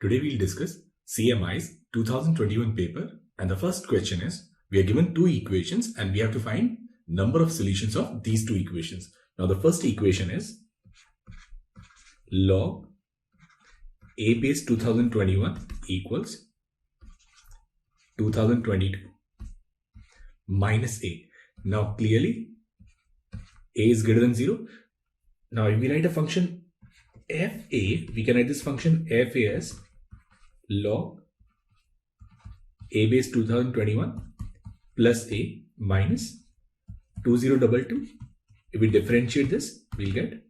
Today we'll discuss CMI's 2021 paper, and the first question is, we are given two equations and we have to find number of solutions of these two equations. Now the first equation is log a base 2021 equals 2022 minus a. Now clearly a is greater than 0. Now if we write a function fa, we can write this function fa as log a base 2021 plus a minus 2022. If we differentiate this, we'll get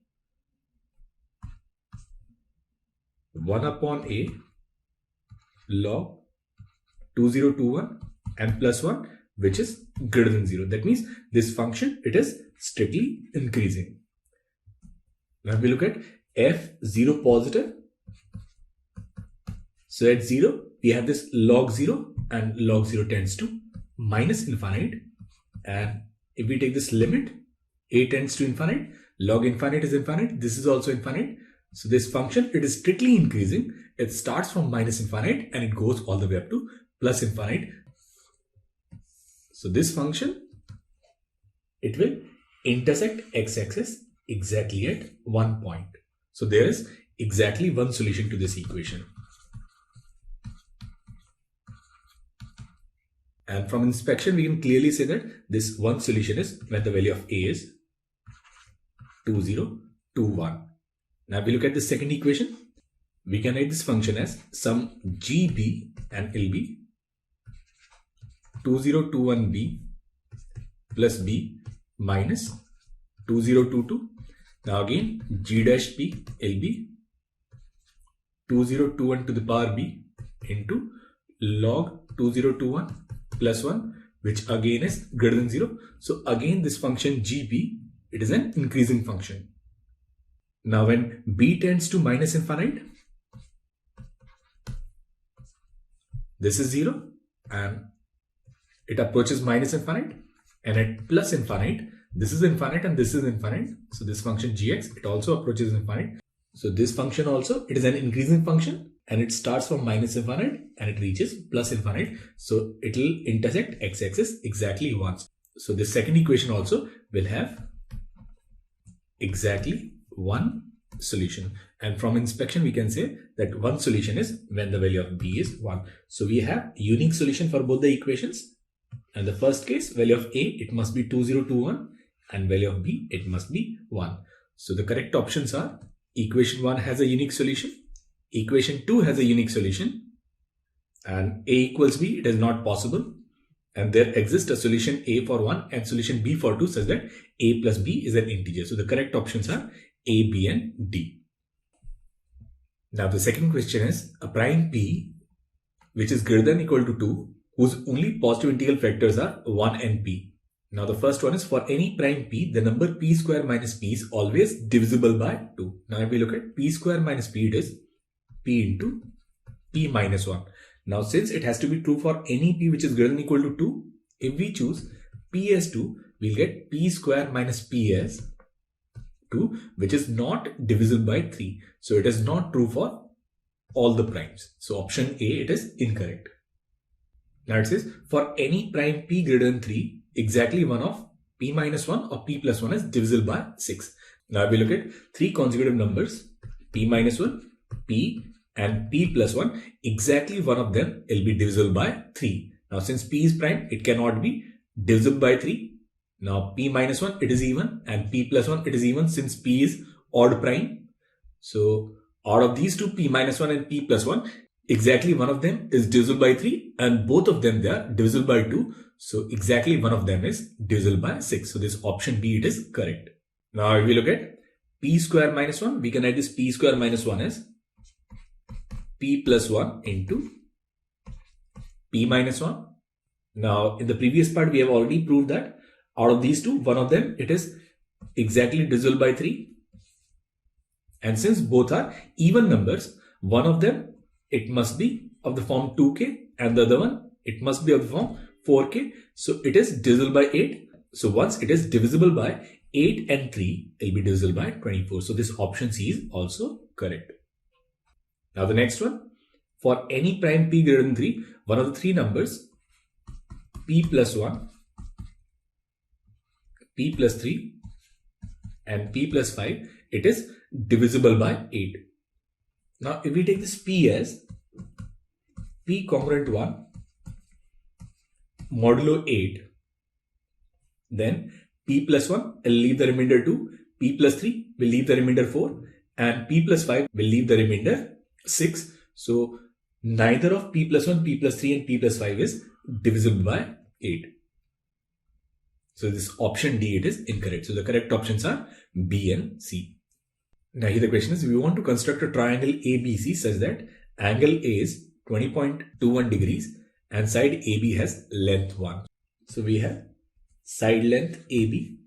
1 upon a log 2021 and plus 1, which is greater than 0. That means this function, it is strictly increasing. Now we look at f0 positive. So at 0, we have this log 0, and log 0 tends to minus infinite. And if we take this limit, a tends to infinite, log infinite is infinite, this is also infinite. So this function, it is strictly increasing. It starts from minus infinite and it goes all the way up to plus infinite. So this function, it will intersect x-axis exactly at 1 point. So there is exactly one solution to this equation. And from inspection, we can clearly say that this one solution is when the value of a is 2021. Now if we look at the second equation, we can write this function as sum GB and LB 2021b plus b minus 2022. Now again G dash P LB 2021 to the power b into log 2021 plus 1, which again is greater than 0. So again this function GB, it is an increasing function. Now when b tends to minus infinite, this is 0 and it approaches minus infinite, and at plus infinite, this is infinite and this is infinite. So this function gx, it also approaches infinite. So this function also, it is an increasing function and it starts from minus infinite and it reaches plus infinite. So it will intersect x-axis exactly once. So this second equation also will have exactly one solution. And from inspection, we can say that one solution is when the value of b is 1. So we have unique solution for both the equations. And the first case, value of a, it must be 2021, and value of b, it must be 1. So the correct options are equation 1 has a unique solution, equation 2 has a unique solution, and a equals b, it is not possible. And there exists a solution a for 1 and solution b for 2 such that a plus b is an integer. So the correct options are a, b and d. Now the second question is a prime p which is greater than or equal to 2 whose only positive integral factors are 1 and p. Now the first one is for any prime p, the number p square minus p is always divisible by 2. Now if we look at p square minus p, it is p into p minus 1. Now since it has to be true for any p which is greater than or equal to 2, if we choose p as 2, we'll get p square minus p as 2, which is not divisible by 3. So it is not true for all the primes. So option A, it is incorrect. Now it says for any prime p greater than 3, exactly one of p minus 1 or p plus 1 is divisible by 6. Now if we look at three consecutive numbers, p minus 1, p and p plus 1, exactly one of them will be divisible by 3. Now since p is prime, it cannot be divisible by 3. Now p minus 1, it is even, and p plus 1, it is even since p is odd prime. So out of these two, p minus 1 and p plus 1, exactly one of them is divisible by 3 and both of them, they are divisible by 2. So exactly one of them is divisible by 6. So this option B, it is correct. Now if we look at p square minus 1, we can write this p square minus 1 as p plus 1 into p minus 1. Now in the previous part, we have already proved that out of these two, one of them, it is exactly divisible by 3. And since both are even numbers, one of them, it must be of the form 2k and the other one, it must be of the form 4k. So it is divisible by 8. So once it is divisible by 8 and 3, it will be divisible by 24. So this option C is also correct. Now the next one, For any prime p greater than 3, one of the three numbers, p plus 1, p plus 3 and p plus 5, it is divisible by 8. Now if we take this p as p congruent 1 modulo 8, then p plus 1 will leave the remainder 2, p plus 3 will leave the remainder 4, and p plus 5 will leave the remainder 6. So neither of p plus 1, p plus 3 and p plus 5 is divisible by 8. So this option D, it is incorrect. So the correct options are B and C. Now here the question is, we want to construct a triangle ABC such that angle A is 20.21 degrees and side AB has length 1. So we have side length AB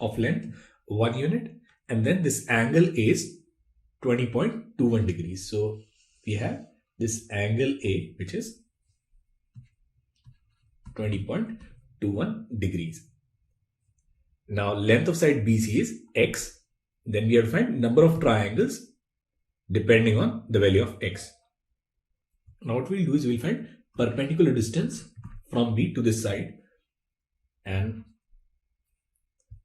of length 1 unit, and then this angle A is 20.21 degrees. So we have this angle A, which is 20.21 degrees. Now length of side BC is X. Then we have to find number of triangles depending on the value of X. Now what we'll do is we'll find perpendicular distance from B to this side, and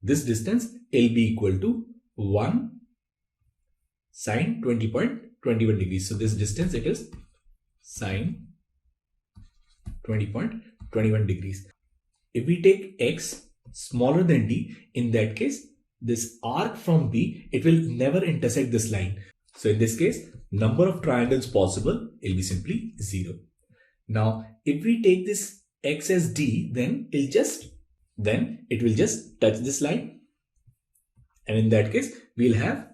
this distance will be equal to 1 sine 20.21 degrees. So this distance, it is sine 20.21 degrees. If we take X smaller than D, in that case, this arc from B, it will never intersect this line. So in this case, number of triangles possible will be simply 0. Now, if we take this X as D, then it will just touch this line. And in that case, we'll have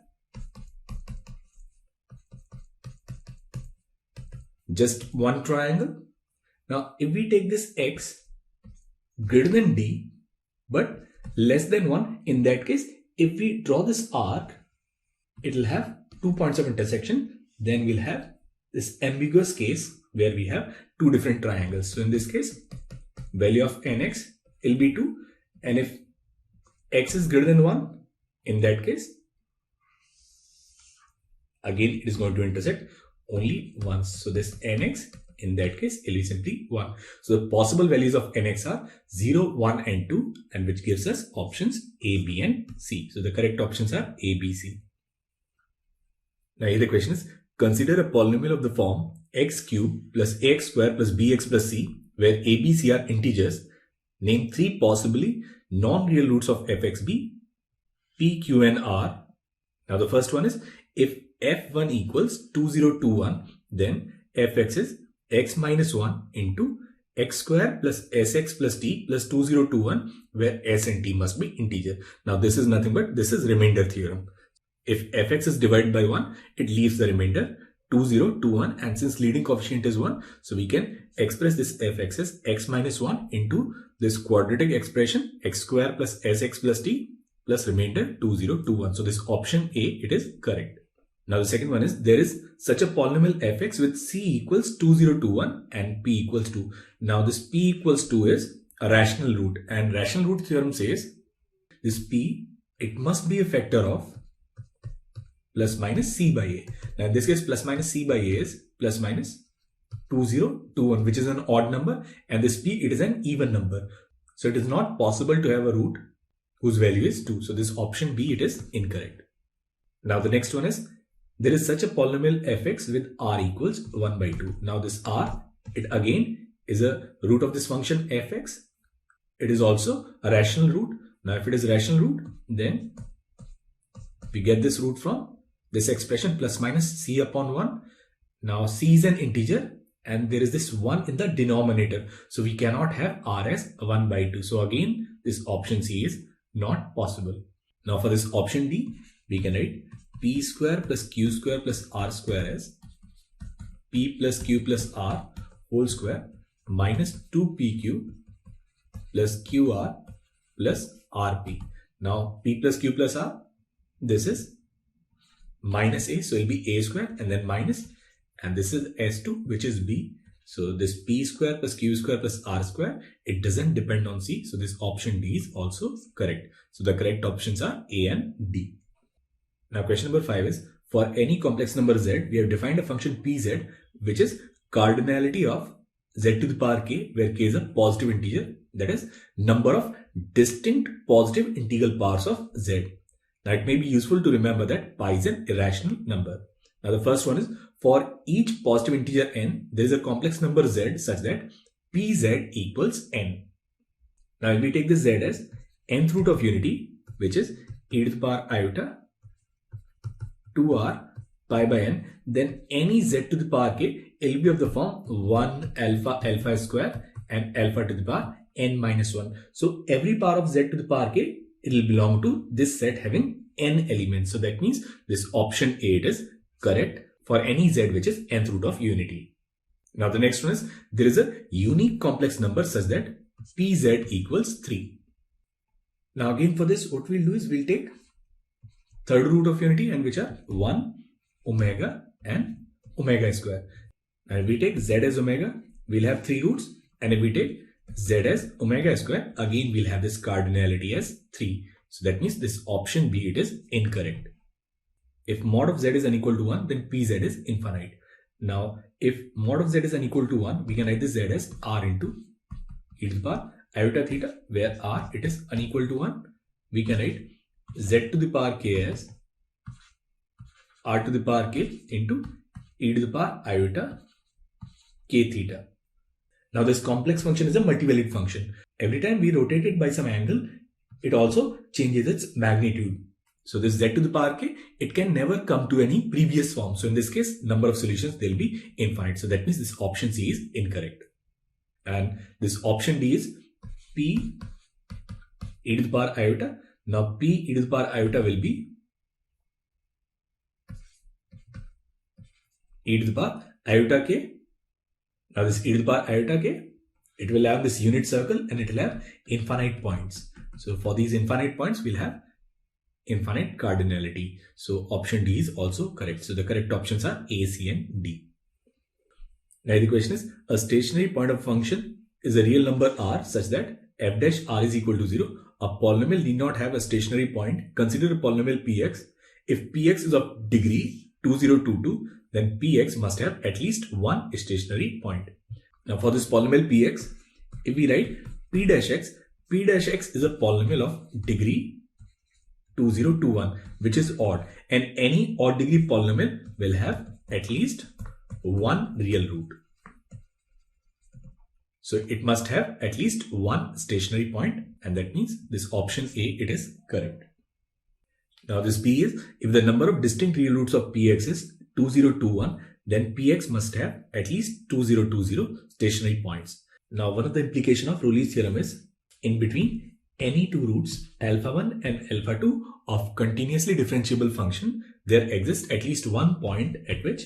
just one triangle. Now, if we take this X greater than D, but less than 1, in that case, if we draw this arc, it will have 2 points of intersection. Then we'll have this ambiguous case where we have two different triangles. So in this case, value of nx will be 2. And if x is greater than 1, in that case, again, it is going to intersect only once. So this nx, in that case, will be simply 1. So the possible values of nx are 0, 1 and 2, and which gives us options A, B and C. So the correct options are A, B, C. Now here the question is, consider a polynomial of the form x cube plus ax square plus bx plus c, where a, b, c are integers. Name 3 possibly non-real roots of fxb, p, q and r. Now the first one is, if f1 equals 2021, then fx is x minus 1 into x square plus sx plus t plus 2021, where s and t must be integer. Now this is nothing but this is remainder theorem. If fx is divided by 1, it leaves the remainder 2021, and since leading coefficient is 1, so we can express this fx as x minus 1 into this quadratic expression x square plus sx plus t plus remainder 2021. So this option A, it is correct. Now the second one is, there is such a polynomial fx with c equals 2021 and p equals 2. Now this p equals 2 is a rational root, and rational root theorem says this p, it must be a factor of plus minus c by a. Now in this case, plus minus c by a is plus minus 2021, which is an odd number, and this p, it is an even number. So it is not possible to have a root whose value is 2. So this option B, it is incorrect. Now the next one is, there is such a polynomial fx with r equals 1 by 2. Now this r, it again is a root of this function fx. It is also a rational root. Now if it is a rational root, then we get this root from this expression plus minus c upon 1. Now c is an integer and there is this 1 in the denominator. So we cannot have r as 1 by 2. So again, this option C is not possible. Now for this option D, we can write p square plus q square plus r square as p plus q plus r whole square minus 2pq plus qr plus rp. Now p plus q plus r, this is minus a, so it will be a square and then minus, and this is s2, which is b. So this p square plus q square plus r square, it doesn't depend on c. So this option D is also correct. So the correct options are A and D. Now question number 5 is, for any complex number z, we have defined a function pz, which is cardinality of z to the power k, where k is a positive integer, that is number of distinct positive integral powers of z. Now it may be useful to remember that pi is an irrational number. Now the first one is, for each positive integer n, there is a complex number z such that pz equals n. Now if we take this z as nth root of unity, which is e to the power iota 2r pi by n, then any z to the power k will be of the form 1 alpha alpha square and alpha to the power n minus 1. So every power of z to the power k, it will belong to this set having n elements. So that means this option A, it is correct for any z which is nth root of unity. Now the next one is, there is a unique complex number such that pz equals 3. Now again for this, what we'll do is we'll take third root of unity, and which are 1, omega and omega square. And if we take z as omega, we'll have 3 roots, and if we take z as omega square, again we'll have this cardinality as 3. So that means this option B, it is incorrect. If mod of z is unequal to 1, then pz is infinite. Now if mod of z is unequal to 1, we can write this z as r into e to the power iota theta, where r, it is unequal to 1. We can write z to the power k as r to the power k into e to the power iota k theta. Now this complex function is a multivariate function. Every time we rotate it by some angle, it also changes its magnitude. So this z to the power k, it can never come to any previous form. So in this case, number of solutions, they'll be infinite. So that means this option C is incorrect. And this option D is p e to the power iota. Now p e to the power iota will be e to the power iota k. Now this e to the power iota k, it will have this unit circle and it will have infinite points. So for these infinite points, we'll have infinite cardinality. So option D is also correct. So the correct options are A, C and D. Now the question is, a stationary point of function is a real number r such that f dash r is equal to 0. A polynomial need not have a stationary point. Consider a polynomial px. If px is of degree 2022, then px must have at least one stationary point. Now for this polynomial px, if we write p dash x is a polynomial of degree 2021, which is odd, and any odd degree polynomial will have at least one real root. So it must have at least one stationary point, and that means this option A, it is correct. Now this B is, if the number of distinct real roots of px is 2021, then px must have at least 2020 stationary points. Now one of the implication of Rolle's theorem is, in between any two roots alpha 1 and alpha 2 of continuously differentiable function, there exists at least one point at which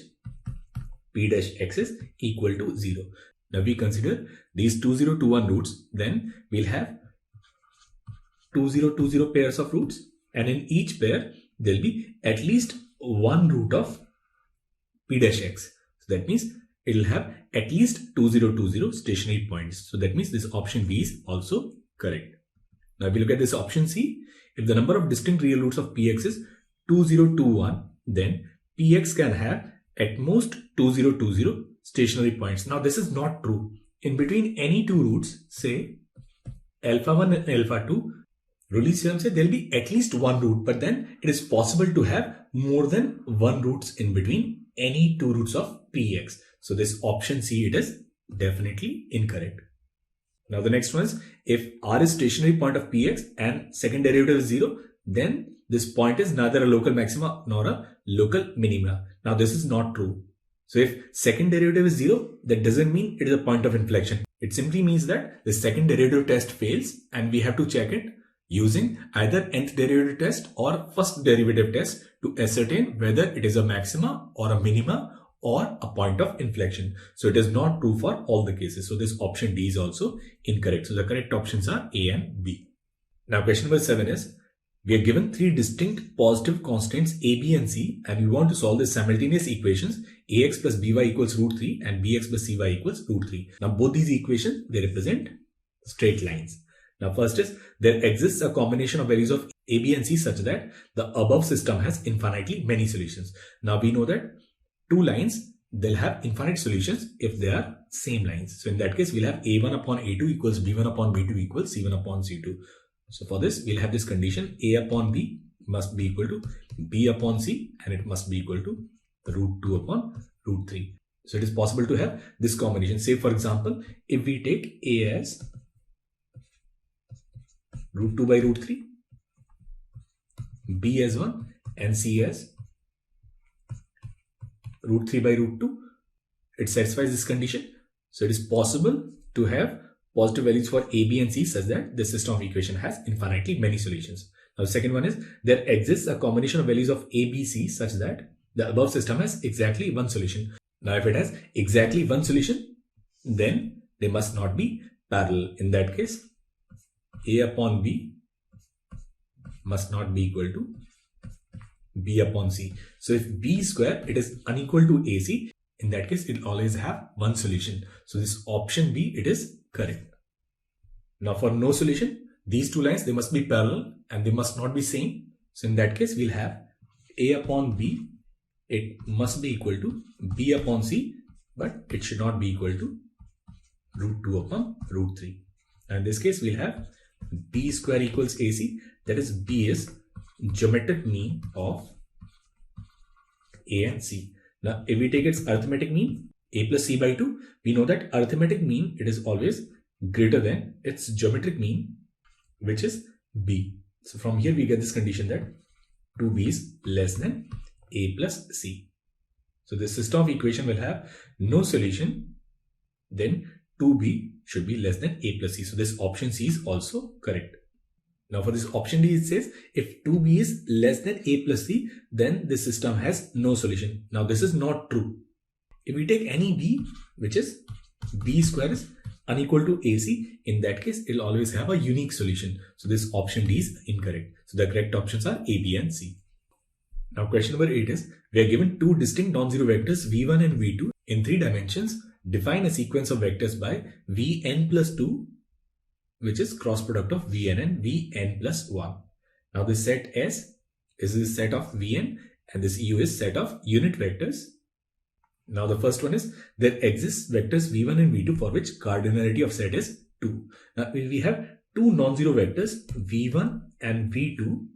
p dash x is equal to 0. Now we consider these 2021 roots, then we'll have 2020 pairs of roots, and in each pair there'll be at least one root of p dash x. So that means it'll have at least 2020 stationary points. So that means this option B is also correct. Now if we look at this option C, if the number of distinct real roots of px is 2021, then px can have at most 2020 stationary points. Now this is not true. In between any two roots, say alpha 1 and alpha 2, Rolle's theorem says there will be at least one root, but then it is possible to have more than one roots in between any two roots of px. So this option C, it is definitely incorrect. Now the next one is, if r is stationary point of px and second derivative is 0, then this point is neither a local maxima nor a local minima. Now this is not true. So if second derivative is 0, that doesn't mean it is a point of inflection. It simply means that the second derivative test fails and we have to check it using either nth derivative test or first derivative test to ascertain whether it is a maxima or a minima or a point of inflection. So it is not true for all the cases. So this option D is also incorrect. So the correct options are A and B. Now question number 7 is, we are given three distinct positive constants A, B and C, and we want to solve the simultaneous equations ax plus by equals root 3 and bx plus cy equals root 3. Now both these equations, they represent straight lines. Now first is, there exists a combination of values of A, B and C such that the above system has infinitely many solutions. Now we know that two lines, they'll have infinite solutions if they are same lines. So in that case, we'll have A1 upon A2 equals B1 upon B2 equals C1 upon C2. So for this, we'll have this condition A upon B must be equal to B upon C, and it must be equal to root 2 upon root 3. So it is possible to have this combination. Say for example, if we take A as root 2 by root 3, B as 1 and C as root 3 by root 2, it satisfies this condition. So it is possible to have positive values for A, B and C such that the system of equation has infinitely many solutions. Now the second one is, there exists a combination of values of A, B, C such that the above system has exactly one solution. Now if it has exactly one solution, then they must not be parallel. In that case, A upon B must not be equal to B upon C. So if B square, it is unequal to AC, in that case, it will always have one solution. So this option B, it is correct. Now for no solution, these two lines, they must be parallel and they must not be same. So in that case, we'll have A upon B, it must be equal to B upon C, but it should not be equal to root 2 upon root 3. And in this case, we'll have B square equals AC, that is B is geometric mean of A and C. Now if we take its arithmetic mean, A plus C by 2, we know that arithmetic mean, it is always greater than its geometric mean, which is B. So from here we get this condition that 2B is less than A plus C. So this system of equation will have no solution, then 2B should be less than A plus C. So this option C is also correct. Now for this option D, it says if 2B is less than A plus C, then this system has no solution. Now this is not true. If we take any B, which is B square is unequal to AC, in that case, it will always have a unique solution. So this option D is incorrect. So the correct options are A, B and C. Now question number 8 is, we are given two distinct non-zero vectors V1 and V2 in 3 dimensions. Define a sequence of vectors by Vn plus 2, which is cross product of Vn and Vn plus 1. Now this set S is the set of Vn and this U is set of unit vectors. Now the first one is, there exists vectors V1 and V2 for which cardinality of set is 2. Now we have two non-zero vectors V1 and V2,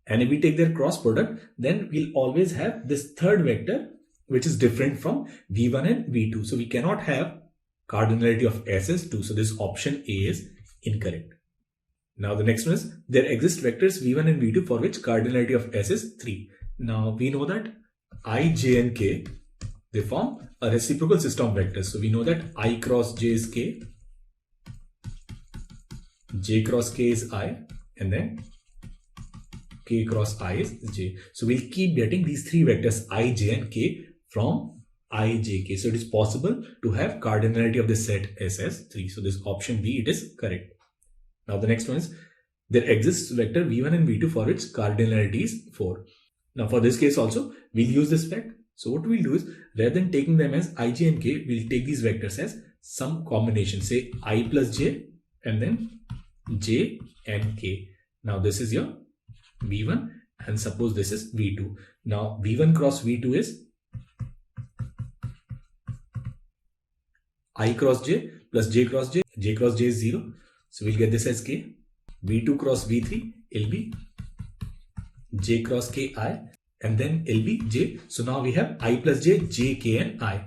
and if we take their cross product, then we'll always have this third vector which is different from V1 and V2. So we cannot have cardinality of S is 2. So this option A is incorrect. Now the next one is, there exist vectors V1 and V2 for which cardinality of S is 3. Now we know that I, J and K, they form a reciprocal system of vectors. So we know that I cross J is K, J cross K is I, and then K cross I is J. So we'll keep getting these three vectors I, J and K from I, J, K. So it is possible to have cardinality of this set S as 3. So this option B, it is correct. Now the next one is, there exists vector V1 and V2 for which cardinality is 4. Now for this case also, we'll use this fact. So what we'll do is, rather than taking them as I, J and K, we'll take these vectors as some combination. Say I plus J and then J and K. Now this is your V1 and suppose this is V2. Now V1 cross V2 is I cross J plus J cross J. J cross J is 0. So we'll get this as K. V2 cross V3 will be J cross K I, and then it'll be J. So now we have I plus J, J, K and I.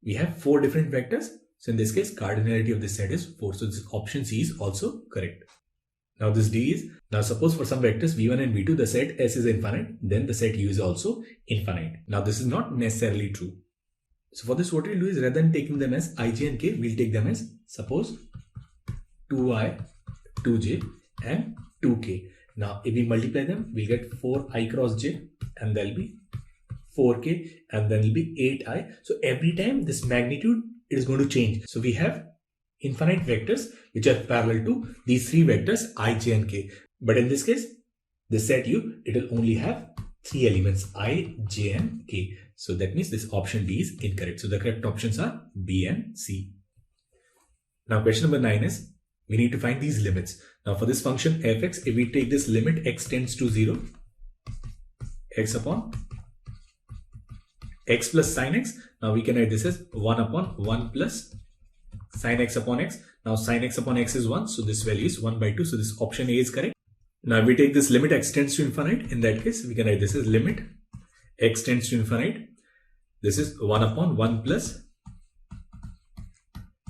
We have 4 different vectors. So in this case, cardinality of this set is 4. So this option C is also correct. Now this D is, now suppose for some vectors V1 and V2, the set S is infinite, then the set U is also infinite. Now this is not necessarily true. So for this, what we'll do is, rather than taking them as I, J and K, we'll take them as, suppose 2I, 2J and 2K. Now if we multiply them, we'll get 4I cross J and there'll be 4K and then it'll be 8I. So every time this magnitude, it is going to change. So we have infinite vectors which are parallel to these 3 vectors I, J and K. But in this case, the set U, it will only have 3 elements I, J and K. So that means this option D is incorrect. So the correct options are B and C. Now question number 9 is, we need to find these limits. Now for this function fx, if we take this limit x tends to 0, x upon x plus sin x, now we can write this as 1 upon 1 plus sin x upon x. Now sin x upon x is 1, so this value is 1 by 2, so this option A is correct. Now if we take this limit x tends to infinite, in that case we can write this as limit x tends to infinite. This is 1 upon 1 plus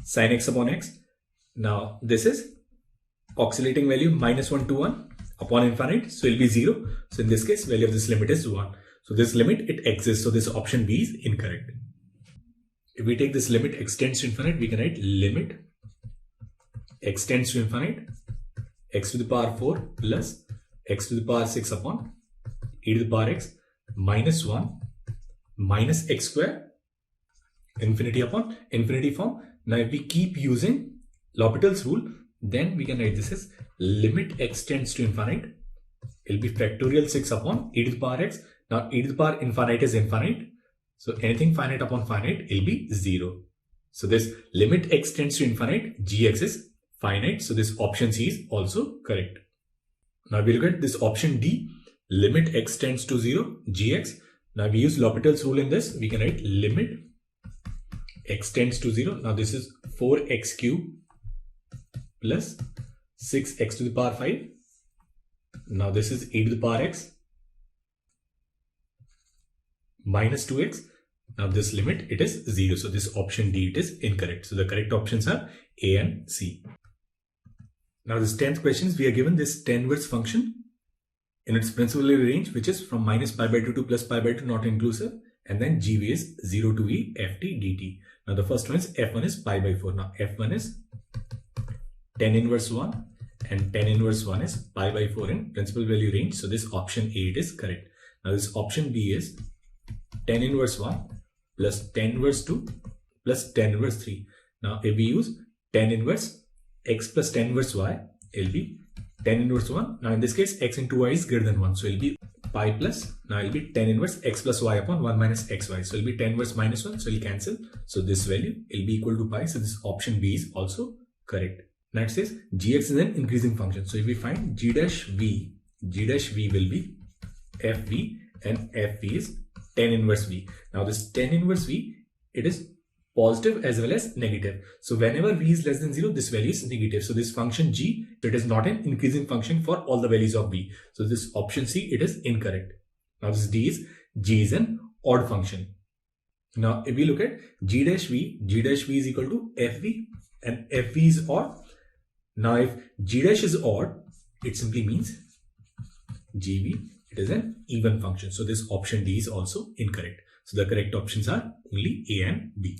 sin x upon x. Now this is oscillating value minus 1 to 1 upon infinite, so it will be 0. So in this case, value of this limit is 1. So this limit, it exists, so this option B is incorrect. If we take this limit x tends to infinite, we can write limit x tends to infinite, x to the power 4 plus x to the power 6 upon e to the power x minus 1 minus x square, infinity upon infinity form. Now if we keep using L'Hopital's rule, then we can write this as limit x tends to infinite. It will be factorial 6 upon e to the power x. Now e to the power infinite is infinite, so anything finite upon finite will be 0. So this limit x tends to infinite, gx is finite, so this option C is also correct. Now we look at this option D, limit x tends to 0, gx. Now we use L'Hopital's rule in this, we can write limit x tends to 0. Now this is 4x cube plus 6x to the power 5. Now this is e to the power x minus 2x. Now this limit, it is 0. So this option D, it is incorrect. So the correct options are A and C. Now this 10th question is, we are given this tan inverse function in its principal value range, which is from minus pi by 2 to plus pi by 2 not inclusive, and then GV is 0 to E ft dt. Now the first one is f1 is pi by 4. Now f1 is tan inverse 1 and tan inverse 1 is pi by 4 in principal value range. So this option A, it is correct. Now this option B is tan inverse 1 plus tan inverse 2 plus tan inverse 3. Now if we use tan inverse x plus tan inverse y, it will be tan inverse 1. Now in this case, x into y is greater than 1, so it will be pi plus, now it will be tan inverse x plus y upon 1 minus xy. So it will be tan inverse minus 1, so it will cancel. So this value will be equal to pi, so this option B is also correct. Now it says gx is an increasing function. So if we find g dash v will be fv and fv is tan inverse v. Now this tan inverse v, it is positive as well as negative. So whenever v is less than 0, this value is negative. So this function g, it is not an increasing function for all the values of v. So this option C, it is incorrect. Now this D is, g is an odd function. Now if we look at g dash v is equal to fv and fv is odd. Now if g dash is odd, it simply means gv, it is an even function. So this option D is also incorrect. So the correct options are only A and B.